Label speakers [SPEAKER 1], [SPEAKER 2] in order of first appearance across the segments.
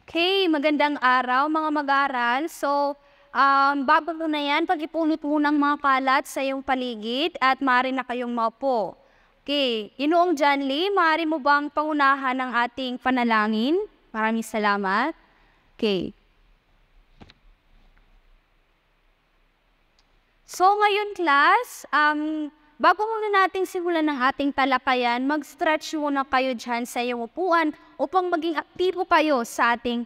[SPEAKER 1] Okay, magandang araw mga mag-aaral. So, bago mo na yan, pag-ipunit mo ng mga kalat sa iyong paligid at maaari na kayong maupo. Okay, Ginoong John Lee, maaari mo bang pangunahan ng ating panalangin? Maraming salamat. Okay. So ngayon class, bago muna natin simulan ng ating talakayan, mag-stretch muna kayo dyan sa iyong upuan upang maging aktibo kayo sa ating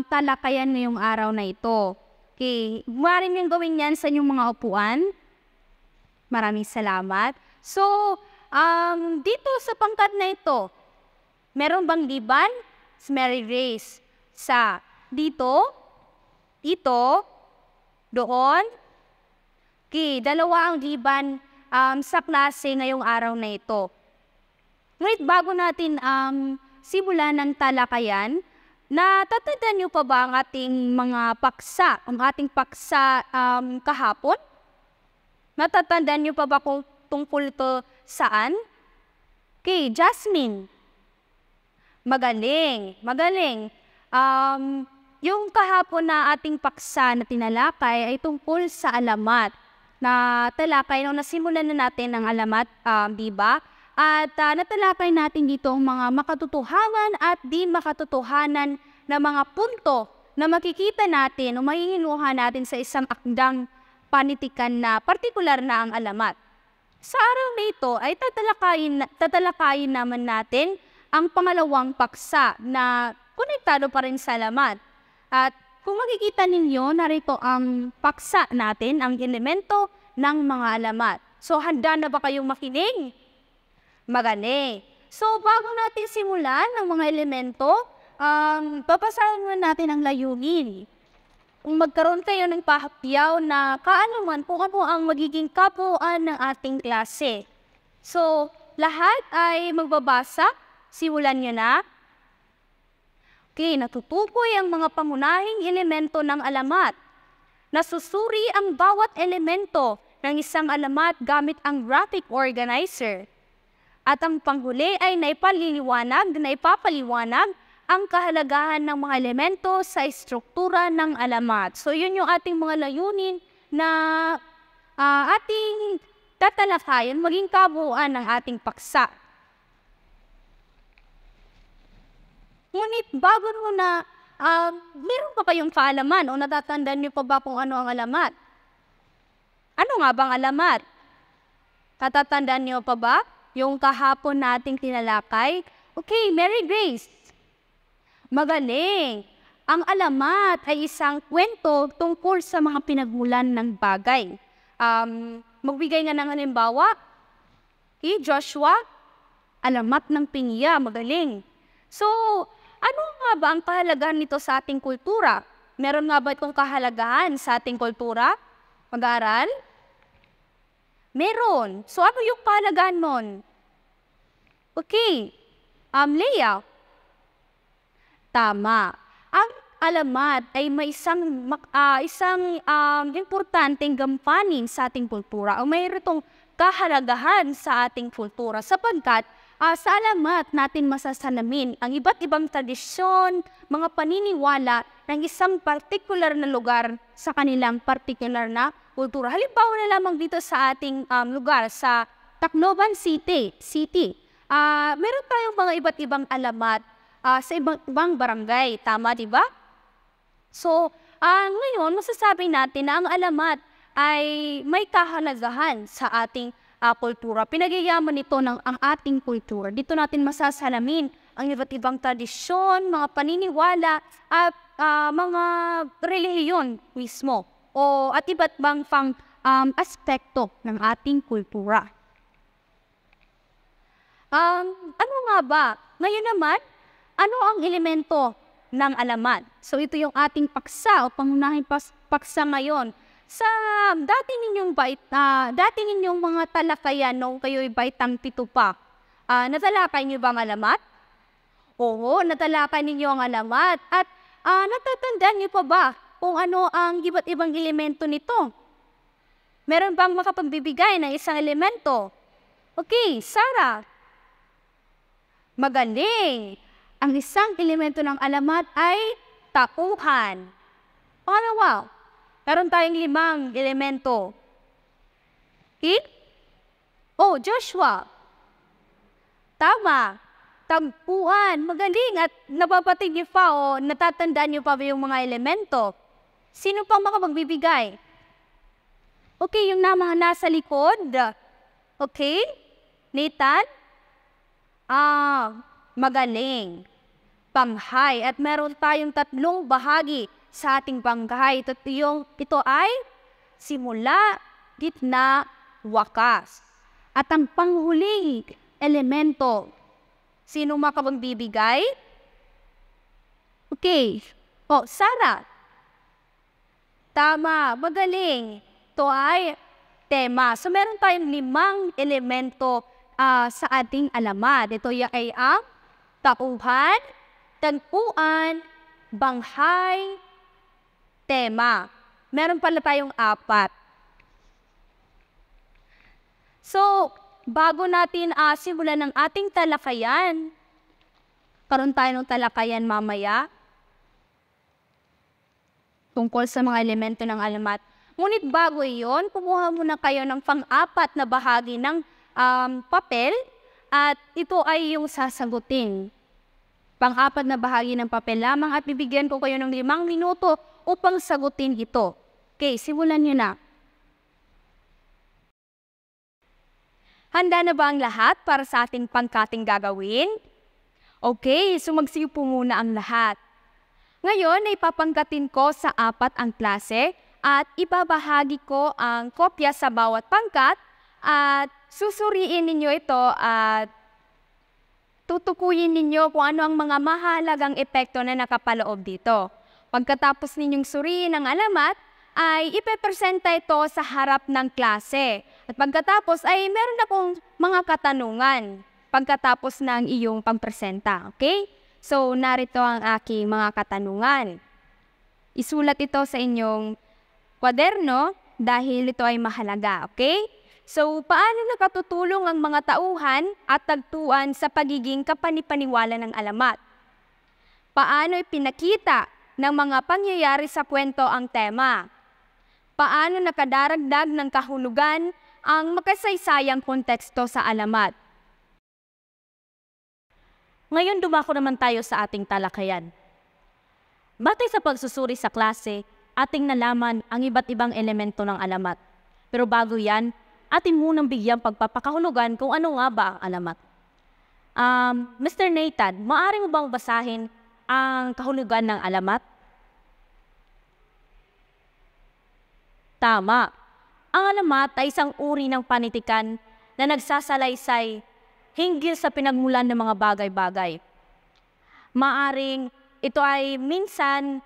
[SPEAKER 1] talakayan ngayong araw na ito. Okay, maaari niyong gawin yan sa inyong mga upuan. Maraming salamat. So, dito sa pangkat na ito, meron bang liban? Mary Grace. Sa dito, doon. Okay, dalawa ang liban sa klase ngayong araw na ito. Ngunit bago natin simulan ng talakayan, natatandaan niyo pa ba ang ating mga paksa, ang ating paksa kahapon? Natatandaan niyo pa ba kung tungkol ito saan? Okay, Jasmine. Magaling, magaling. Yung kahapon na ating paksa na tinalakay ay tungkol sa alamat. Na talakay nung nasimulan na natin ang alamat, di ba? At natalakay natin dito ang mga makatotohanan at di makatotohanan na mga punto na makikita natin o mahihinuha natin sa isang akdang panitikan na partikular na ang alamat. Sa araw na ito ay tatalakayin naman natin ang pangalawang paksa na konektado pa rin sa alamat. At kung makikita ninyo, narito ang paksa natin, ang elemento ng mga alamat. So, handa na ba kayong makinig? Magaling. So, bago natin simulan ng mga elemento, papasahan muna natin ang layunin. Kung magkaroon kayo ng pahapyaw na kaalaman kung ano ang magiging kabuuan ng ating klase. So, lahat ay magbabasa. Simulan nyo na. Okay, natutukoy ang mga pangunahing elemento ng alamat. Nasusuri ang bawat elemento ng isang alamat gamit ang graphic organizer. At ang panghuli ay naipapaliwanag ang kahalagahan ng mga elemento sa estruktura ng alamat. So yun yung ating mga layunin na ating tatalakayan maging kabuuan ng ating paksa. Ngunit bago muna, meron pa kayong kaalaman o natatandaan niyo pa ba kung ano ang alamat? Ano nga bang alamat? Tatatandaan niyo pa ba yung kahapon nating tinalakay? Okay, Mary Grace. Magaling. Ang alamat ay isang kwento tungkol sa mga pinagmulan ng bagay. Magbigay nga ng halimbawa. Okay, Joshua, alamat ng pinya, magaling. So, ano nga ba ang kahalagahan nito sa ating kultura? Meron nga ba itong kahalagahan sa ating kultura? Mag-aaral? Meron. So, ano yung kahalagahan nun? Okay. Leia. Tama. Ang alamat ay may isang importanteng gampanin sa ating kultura o mayroon itong kahalagahan sa ating kultura sapagkat sa alamat natin masasalamin ang iba't ibang tradisyon, mga paniniwala ng isang partikular na lugar sa kanilang partikular na kultura. Halimbawa na lamang dito sa ating lugar, sa Tacloban City. Meron tayong mga iba't ibang alamat sa iba't ibang barangay. Tama, di ba? So, ngayon, masasabi natin na ang alamat ay may kahalagahan sa ating kultura. Pinagyayaman nito ng ang ating kultura. Dito natin masasalamin ang iba't ibang tradisyon, mga paniniwala at mga relihiyon mismo at iba't ibang aspekto ng ating kultura. Ano nga ba? Ngayon naman, ano ang elemento ng alamat? So ito yung ating paksa o pangunahing paksa ngayon. Sa dati ninyong mga talakayan nung kayo'y baitang pito pa, natalakay niyo ba ang alamat? Oo, natalakay ninyo ang alamat. At natatandaan niyo pa ba kung ano ang iba't ibang elemento nito? Meron bang makapagbibigay ng isang elemento? Okay, Sarah. Magaling. Ang isang elemento ng alamat ay tauhan. Pangalawa, meron tayong 5 elemento. Okay? Oh, Joshua. Tama. Tagpuan. Magaling. At napapatig niyo pa o natatandaan niyo pa ba yung mga elemento? Sino pang makapagbibigay? Okay, yung nasa likod. Okay? Nathan? Magaling. Panghay. At meron tayong 3 bahagi sa ating panghay. Ito ay simula, gitna, wakas. At ang panghuling elemento, sino makapagbibigay? Okay. O, Sarah. Tama, magaling. Ito ay tema. So, meron tayong 5 elemento sa ating alamat. Ito ay ang tauhan, tagpuan, banghay, tema. Meron pala tayong 4. So, bago natin simulan ng ating talakayan, karoon tayo ng talakayan mamaya tungkol sa mga elemento ng alamat. Ngunit bago iyon, kumuha muna kayo ng pang-4 na bahagi ng papel at ito ay yung sasagutin. Pang-4 na bahagi ng papel lamang at bibigyan ko kayo ng 5 minuto upang sagutin ito. Okay, simulan nyo na. Handa na ba ang lahat para sa ating pangkating gagawin? Okay, so magsiupo muna ang lahat. Ngayon ay papangkatin ko sa 4 ang klase at ibabahagi ko ang kopya sa bawat pangkat at susuriin ninyo ito at tutukuyin ninyo kung ano ang mga mahalagang epekto na nakapaloob dito. Pagkatapos ninyong suriin ang alamat, ay ipepresenta ito sa harap ng klase. At pagkatapos ay meron akong mga katanungan pagkatapos ng iyong pagpresenta. Okay? So, narito ang aking mga katanungan. Isulat ito sa inyong kwaderno dahil ito ay mahalaga. Okay? So, paano nakatutulong ang mga tauhan at tagtuan sa pagiging kapanipaniwala ng alamat? Paano ipinakita ng mga pangyayari sa kwento ang tema? Paano nakadaragdag ng kahulugan ang makasaysayang konteksto sa alamat? Ngayon dumako naman tayo sa ating talakayan. Batay sa pagsusuri sa klase, ating nalaman ang iba't ibang elemento ng alamat. Pero bago yan, atin munang bigyang pagpapakahulugan kung ano nga ba ang alamat. Mr. Nathan, maaari mo bang basahin ang kahulugan ng alamat? Tama. Ang alamat ay isang uri ng panitikan na nagsasalaysay hinggil sa pinagmulan ng mga bagay-bagay. Maaring ito ay minsan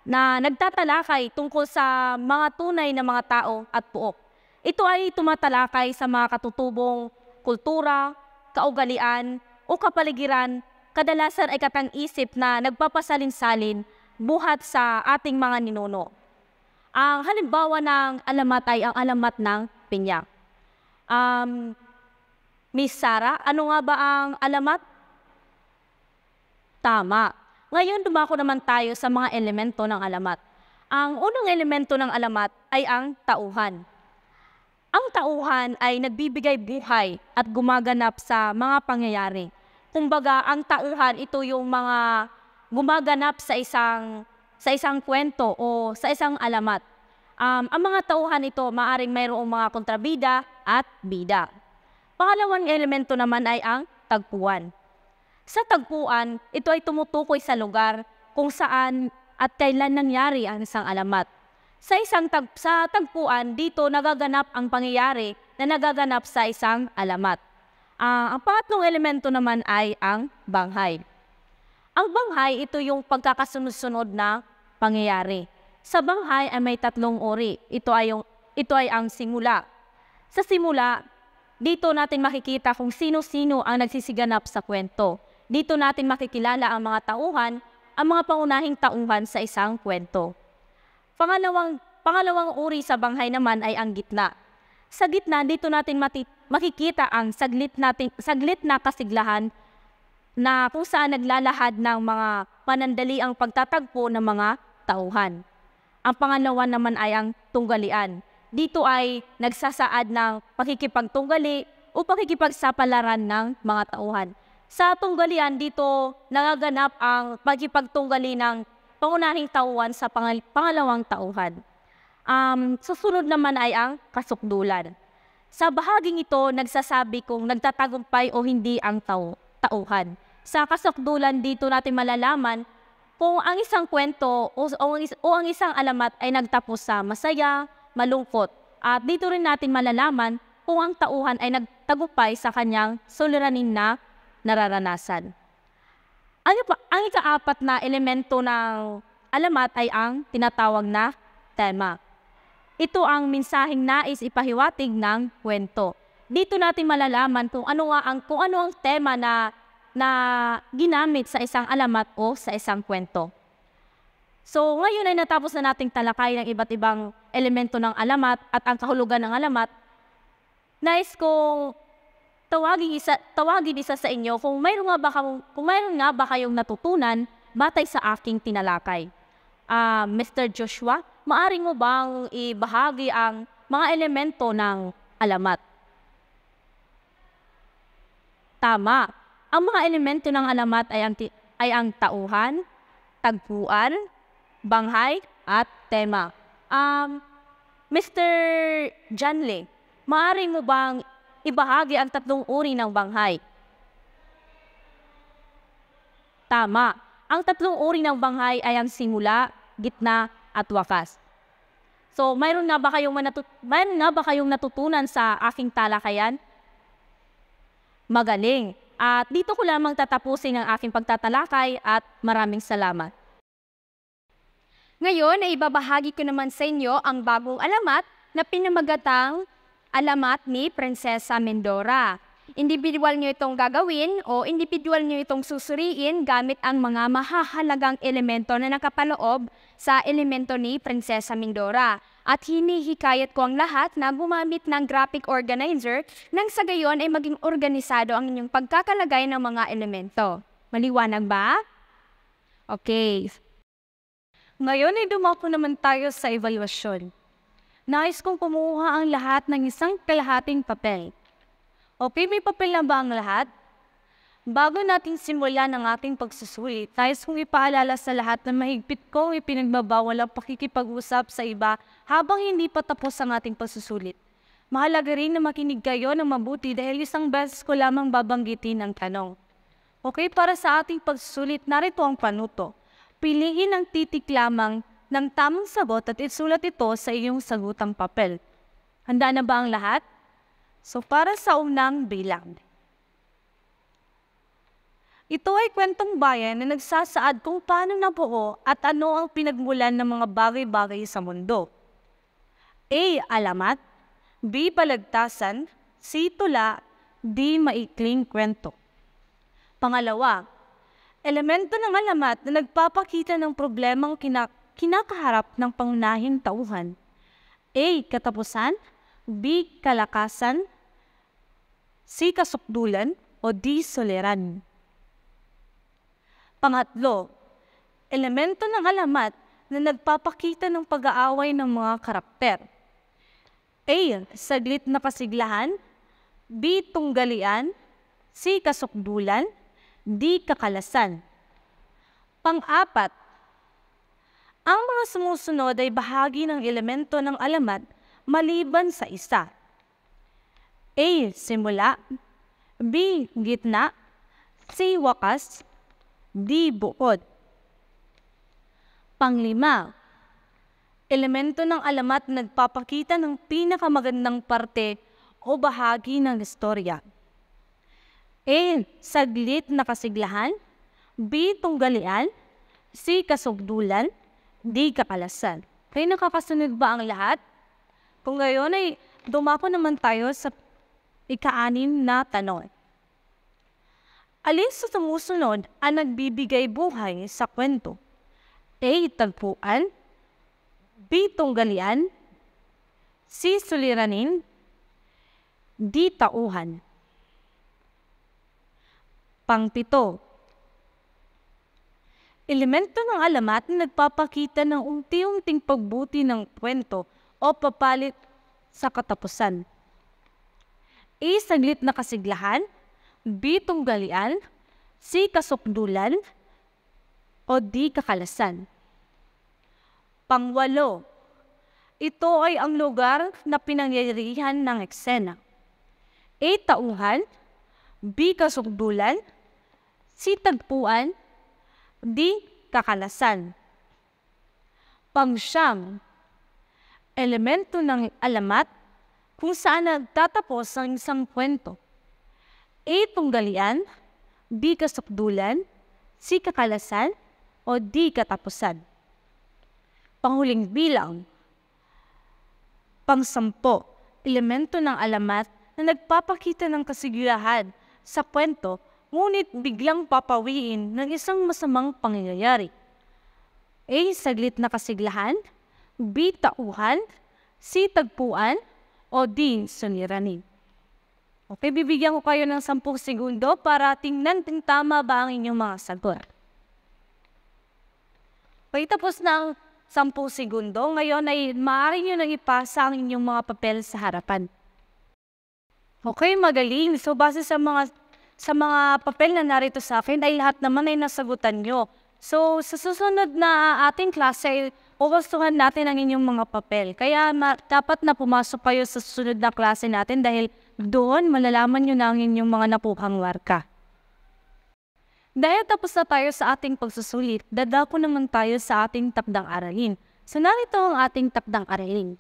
[SPEAKER 1] na nagtatalakay tungkol sa mga tunay na mga tao at puok. Ito ay tumatalakay sa mga katutubong kultura, kaugalian o kapaligiran, kadalasan ay katang-isip na nagpapasalin-salin buhat sa ating mga ninuno. Ang halimbawa ng alamat ay ang alamat ng pinya. Miss Sarah, ano nga ba ang alamat? Tama. Ngayon dumako naman tayo sa mga elemento ng alamat. Ang unang elemento ng alamat ay ang tauhan. Ang tauhan ay nagbibigay buhay at gumaganap sa mga pangyayari. Kumbaga, ang tauhan ito yung mga gumaganap sa isang kwento o sa isang alamat. Ang mga tauhan ito maaring mayroong mga kontrabida at bida. Pangalawang elemento naman ay ang tagpuan. Sa tagpuan, ito ay tumutukoy sa lugar kung saan at kailan nangyari ang isang alamat. Sa tagpuan, dito nagaganap ang pangyayari na nagaganap sa isang alamat. Ang pangatlong elemento naman ay ang banghay. Ang banghay, ito yung pagkakasunod-sunod na pangyayari. Sa banghay ay may 3 uri. Ito ay ang simula. Sa simula, dito natin makikita kung sino-sino ang nagsisiganap sa kwento. Dito natin makikilala ang mga tauhan, ang mga pangunahing tauhan sa isang kwento. Pangalawang uri sa banghay naman ay ang gitna. Sa gitna, dito natin makikita ang saglit na kasiglahan na kung saan naglalahad ng mga panandaliang pagtatagpo ng mga tauhan. Ang pangalawa naman ay ang tunggalian. Dito ay nagsasaad ng pakikipagtunggali o pakikipagsapalaran ng mga tauhan. Sa tunggalian dito nagaganap ang pakikipagtunggali ng pangunahing tauhan sa pangalawang tauhan. Susunod naman ay ang kasukdulan. Sa bahaging ito, nagsasabi kung nagtatagumpay o hindi ang tauhan. Sa kasukdulan dito natin malalaman kung ang isang kwento o ang isang alamat ay nagtapos sa masaya, malungkot. At dito rin natin malalaman kung ang tauhan ay nagtagumpay sa kanyang suliranin na nararanasan. Ang ikaapat na elemento ng alamat ay ang tinatawag na tema. Ito ang mensaheng nais ipahiwatig ng kwento. Dito natin malalaman kung ano ang tema na ginamit sa isang alamat o sa isang kwento. So ngayon ay natapos na nating talakay ng iba't ibang elemento ng alamat at ang kahulugan ng alamat. Nais kong tawagin isa sa inyo kung mayroon nga ba kayong natutunan batay sa aking tinalakay. Mr. Joshua, maaari mo bang ibahagi ang mga elemento ng alamat? Tama. Ang mga elemento ng alamat ay ang tauhan, tagpuan, banghay, at tema. Mr. Janle, maaari mo bang ibahagi ang tatlong uri ng banghay? Tama. Ang tatlong uri ng banghay ay ang simula, gitna, at wakas. So, mayroon nga ba kayong natutunan sa aking talakayan? Magaling. At dito ko lamang tatapusin ang aking pagtatalakay at maraming salamat.
[SPEAKER 2] Ngayon ay ibabahagi ko naman sa inyo ang bagong alamat na pinamagatang Alamat ni Prinsesa Mendora. Individual nyo itong gagawin o individual nyo itong susuriin gamit ang mga mahahalagang elemento na nakapaloob sa elemento ni Prinsesa Mendora. At hinihikayat ko ang lahat na gumamit ng graphic organizer nang sa gayon ay maging organisado ang inyong pagkakalagay ng mga elemento. Maliwanag ba? Okay.
[SPEAKER 3] Ngayon ay dumako naman tayo sa evaluasyon. Nais kong kumuha ang lahat ng isang kalahating papel. Okay, may papel na ba ang lahat? Bago natin simulan ang ating pagsusulit, nais kong ipaalala sa lahat na mahigpit kong ipinagbabawal ang pakikipag-usap sa iba habang hindi pa tapos ang ating pagsusulit. Mahalaga rin na makinig kayo ng mabuti dahil isang beses ko lamang babanggitin ang tanong. Okay, para sa ating pagsusulit, narito ang panuto. Piliin ang titik lamang ng tamang sagot at isulat ito sa iyong sagutang papel. Handa na ba ang lahat? So para sa unang bilang. Ito ay kwentong bayan na nagsasaad kung paano nabuo at ano ang pinagmulan ng mga bagay-bagay sa mundo. A. Alamat. B. Balagtasan. C. Tula. D. Maikling kwento. Pangalawa, elemento ng alamat na nagpapakita ng problemang kinakaharap ng pangunahing tauhan. A. Katapusan. B. Kalakasan. C. Kasukdulan. O D. Soliran. Pangatlo, elemento ng alamat na nagpapakita ng pag-aaway ng mga karakter. A. Saglit na kasiglahan. B. Tunggalian. C. Kasukdulan. D. Kakalasan. Pang-apat, ang mga sumusunod ay bahagi ng elemento ng alamat maliban sa isa. A. Simula. B. Gitna. C. Wakas. D. Bukod. Panglima, elemento ng alamat na nagpapakita ng pinakamagandang parte o bahagi ng istorya. A. Saglit na kasiglahan. B. Tunggalian. C. Kasukdulan. D. Kakalasan. Kaya nakakasunod ba ang lahat? Kung ngayon ay dumako naman tayo sa ika-6 na tanong. Alin sa sumusunod ang nagbibigay buhay sa kwento? A. Tagpuan. B. Tunggalian. C. Suliranin. D. Tauhan. Pang-7, elemento ng alamat na nagpapakita ng unti-unting pagbuti ng kwento o papalit sa katapusan. A. Saglit na kasiglahan. B. Tunggalian. C. Kasukdulan. O D. Kakalasan. Pang-8, ito ay ang lugar na pinangyarihan ng eksena. A. Tauhan. B. Kasukdulan. C. Tagpuan. D. Kakalasan. Pang-9, elemento ng alamat kung saan nagtatapos ang isang kwento. A. Tunggalian. B. Kasukdulan. C. Kakalasan. O D. Katapusan. Panghuling bilang. Pang-10, elemento ng alamat na nagpapakita ng kasiglahan sa kwento ngunit biglang papawiin ng isang masamang pangyayari. A. Saglit na kasiglahan. B. Tauhan. C. Tagpuan. O D. Suliranin. Okay, bibigyan ko kayo ng 10 segundo para tingnan kung tama ba ang inyong mga sagot. Okay, tapos ng 10 segundo. Ngayon ay maaari nyo nang ipasa ang inyong mga papel sa harapan. Okay, magaling. So, base sa mga papel na narito sa akin, ay lahat naman ay nasagutan nyo. So, sa susunod na ating klase, pupustuhan natin ang inyong mga papel. Kaya dapat na pumasok kayo sa susunod na klase natin dahil doon malalaman nyo na ang inyong mga napuhang marka. Dahil tapos na tayo sa ating pagsusulit, dadako naman tayo sa ating takdang aralin. So, narito ang ating takdang aralin.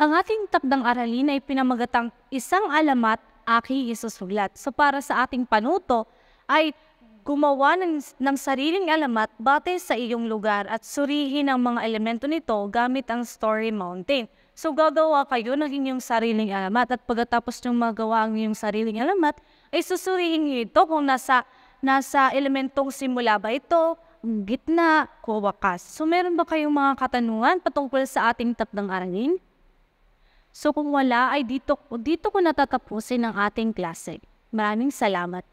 [SPEAKER 3] Ang ating takdang aralin ay pinamagatang isang alamat aking isusulat. So, para sa ating panuto ay gumawa ng sariling alamat batay sa iyong lugar at surihin ang mga elemento nito gamit ang story mountain. So, gagawa kayo ng inyong sariling alamat at pagkatapos nyo magawa ang inyong sariling alamat, ay susurihin nyo ito kung nasa elementong simula ba ito, gitna, o wakas. So, meron ba kayong mga katanungan patungkol sa ating takdang aralin? So, kung wala, ay dito ko natatapusin ang ating klase. Maraming salamat.